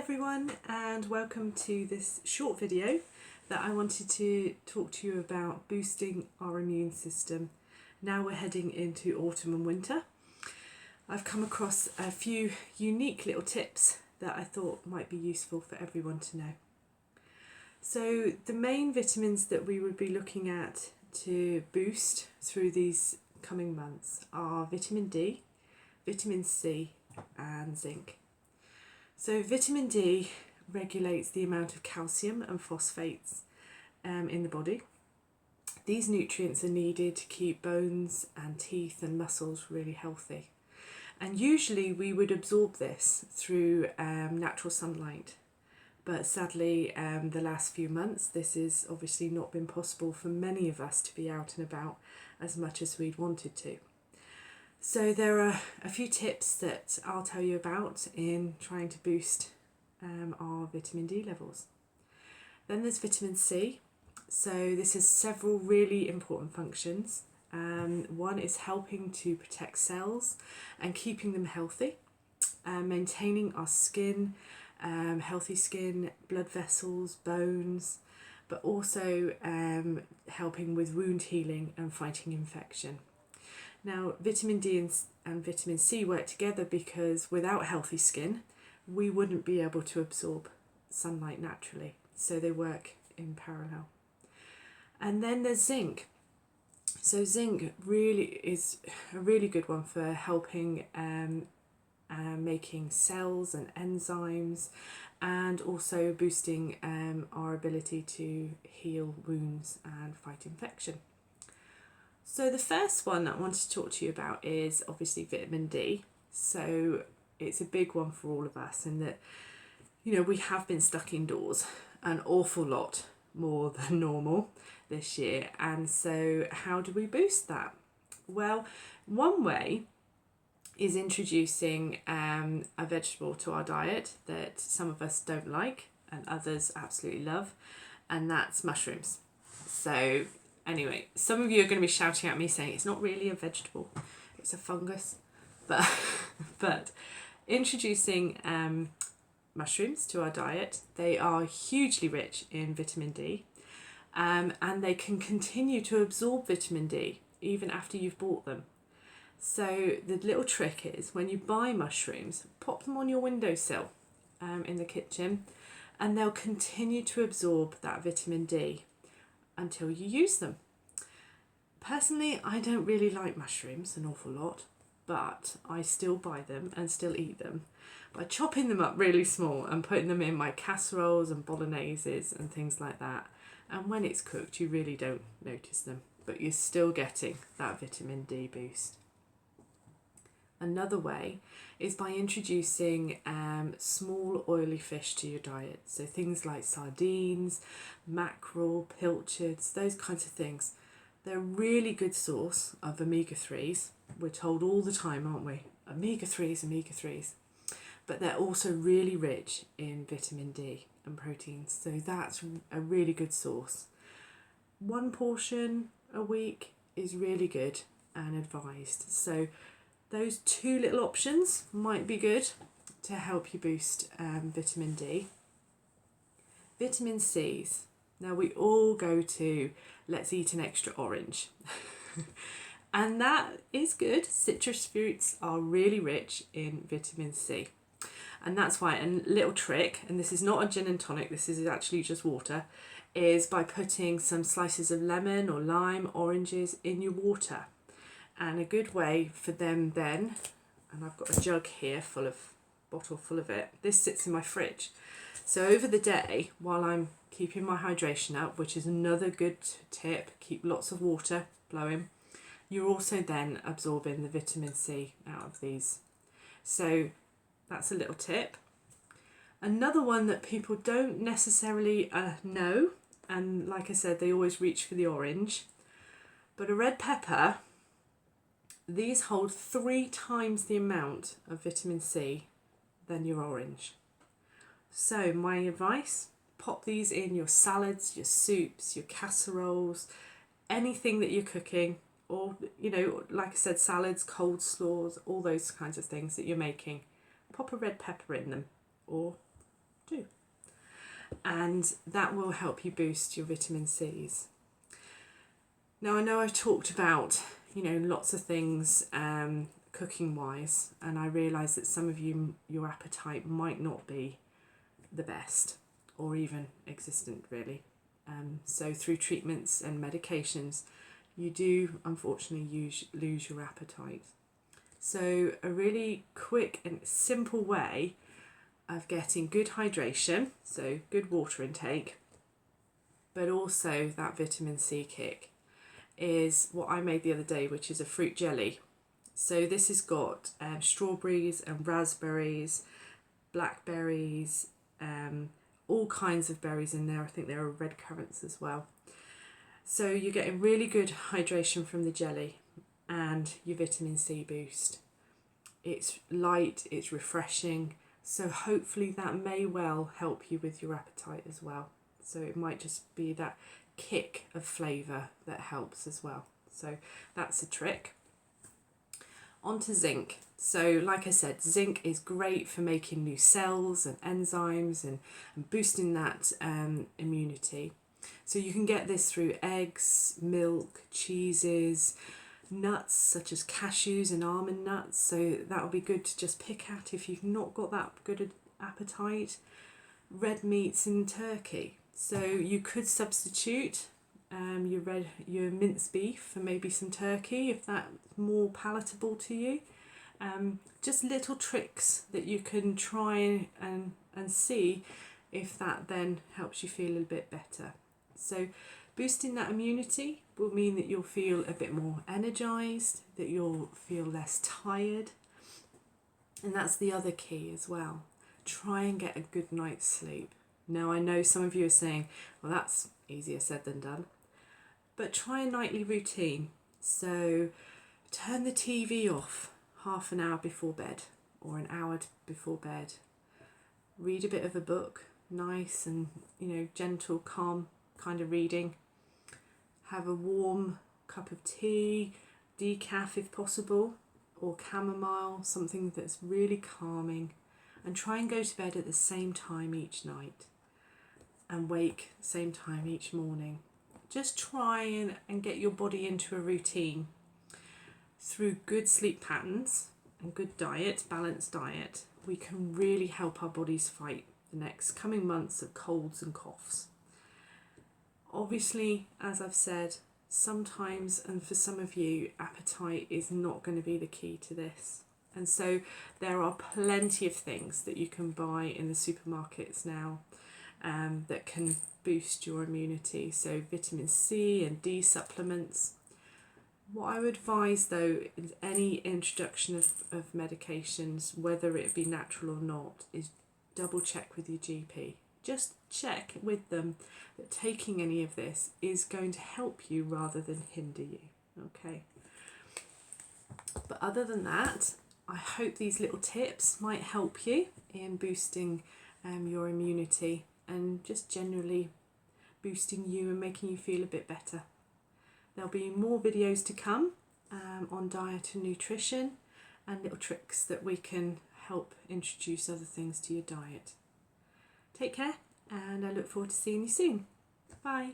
everyone, and welcome to this short video that I wanted to talk to you about boosting our immune system. Now we're heading into autumn and winter. I've come across a few unique little tips that I thought might be useful for everyone to know. So the main vitamins that we would be looking at to boost through these coming months are vitamin D, vitamin C and zinc. So vitamin D regulates the amount of calcium and phosphates in the body. These nutrients are needed to keep bones and teeth and muscles really healthy. And usually we would absorb this through natural sunlight. But sadly, the last few months, this has obviously not been possible for many of us to be out and about as much as we'd wanted to. So there are a few tips that I'll tell you about in trying to boost our vitamin D levels. Then there's vitamin C. So this has several really important functions. One is helping to protect cells and keeping them healthy, maintaining our skin, healthy skin, blood vessels, bones, but also helping with wound healing and fighting infection. Now, vitamin D and vitamin C work together because without healthy skin, we wouldn't be able to absorb sunlight naturally. So they work in parallel. And then there's zinc. So zinc really is a really good one for helping making cells and enzymes, and also boosting our ability to heal wounds and fight infection. So the first one that I want to talk to you about is obviously vitamin D. So it's a big one for all of us in that, you know, we have been stuck indoors an awful lot more than normal this year. And so how do we boost that? Well, one way is introducing a vegetable to our diet that some of us don't like and others absolutely love, and that's mushrooms. So anyway, some of you are going to be shouting at me saying it's not really a vegetable, it's a fungus. But introducing mushrooms to our diet, they are hugely rich in vitamin D, and they can continue to absorb vitamin D even after you've bought them. So the little trick is when you buy mushrooms, pop them on your windowsill in the kitchen, and they'll continue to absorb that vitamin D until you use them. Personally, I don't really like mushrooms an awful lot, but I still buy them and still eat them by chopping them up really small and putting them in my casseroles and bologneses and things like that. And when it's cooked, you really don't notice them, but you're still getting that vitamin D boost. Another way is by introducing small oily fish to your diet. So things like sardines, mackerel, pilchards, those kinds of things. They're a really good source of omega-3s. We're told all the time, aren't we? Omega-3s, omega-3s. But they're also really rich in vitamin D and proteins. So that's a really good source. One portion a week is really good and advised. So those two little options might be good to help you boost vitamin D. Vitamin C's. Now we all go to let's eat an extra orange. And that is good. Citrus fruits are really rich in vitamin C. And that's why a little trick, and this is not a gin and tonic, this is actually just water, is by putting some slices of lemon or lime, oranges in your water. And a good way for them then, and I've got a jug here bottle full of it. This sits in my fridge. So over the day, while I'm keeping my hydration up, which is another good tip, keep lots of water flowing, you're also then absorbing the vitamin C out of these. So that's a little tip. Another one that people don't necessarily know, and like I said, they always reach for the orange, but a red pepper. These hold 3 times the amount of vitamin C than your orange. So my advice, pop these in your salads, your soups, your casseroles, anything that you're cooking, or, you know, like I said, salads, coleslaws, all those kinds of things that you're making. Pop a red pepper in them, or do. And that will help you boost your vitamin C's. Now I know I've talked about, lots of things cooking wise, and I realise that some of you, your appetite might not be the best or even existent really. So through treatments and medications, you do unfortunately lose your appetite. So a really quick and simple way of getting good hydration, so good water intake, but also that vitamin C kick, is what I made the other day, which is a fruit jelly. So this has got strawberries and raspberries, blackberries, all kinds of berries in there. I think there are red currants as well. So you're getting really good hydration from the jelly and your vitamin C boost. It's light, it's refreshing, so hopefully that may well help you with your appetite as well. So it might just be that kick of flavour that helps as well. So that's a trick. On to zinc. So like I said, zinc is great for making new cells and enzymes and boosting that immunity. So you can get this through eggs, milk, cheeses, nuts such as cashews and almond nuts. So that will be good to just pick at if you've not got that good appetite. Red meats and turkey. So you could substitute your minced beef for maybe some turkey if that's more palatable to you. Just little tricks that you can try and see if that then helps you feel a little bit better. So boosting that immunity will mean that you'll feel a bit more energised, that you'll feel less tired. And that's the other key as well. Try and get a good night's sleep. Now I know some of you are saying, well, that's easier said than done. But try a nightly routine. So turn the TV off half an hour before bed or an hour before bed. Read a bit of a book, nice and gentle, calm kind of reading. Have a warm cup of tea, decaf if possible, or chamomile, something that's really calming, and try and go to bed at the same time each night and wake same time each morning. Just try and get your body into a routine. Through good sleep patterns and good diet, balanced diet, we can really help our bodies fight the next coming months of colds and coughs. Obviously, as I've said, sometimes, and for some of you, appetite is not going to be the key to this. And so there are plenty of things that you can buy in the supermarkets now that can boost your immunity. So vitamin C and D supplements. What I would advise though is any introduction of medications, whether it be natural or not, is double check with your GP. Just check with them that taking any of this is going to help you rather than hinder you. Okay. But other than that, I hope these little tips might help you in boosting your immunity and just generally boosting you and making you feel a bit better. There'll be more videos to come on diet and nutrition and little tricks that we can help introduce other things to your diet. Take care, and I look forward to seeing you soon. Bye.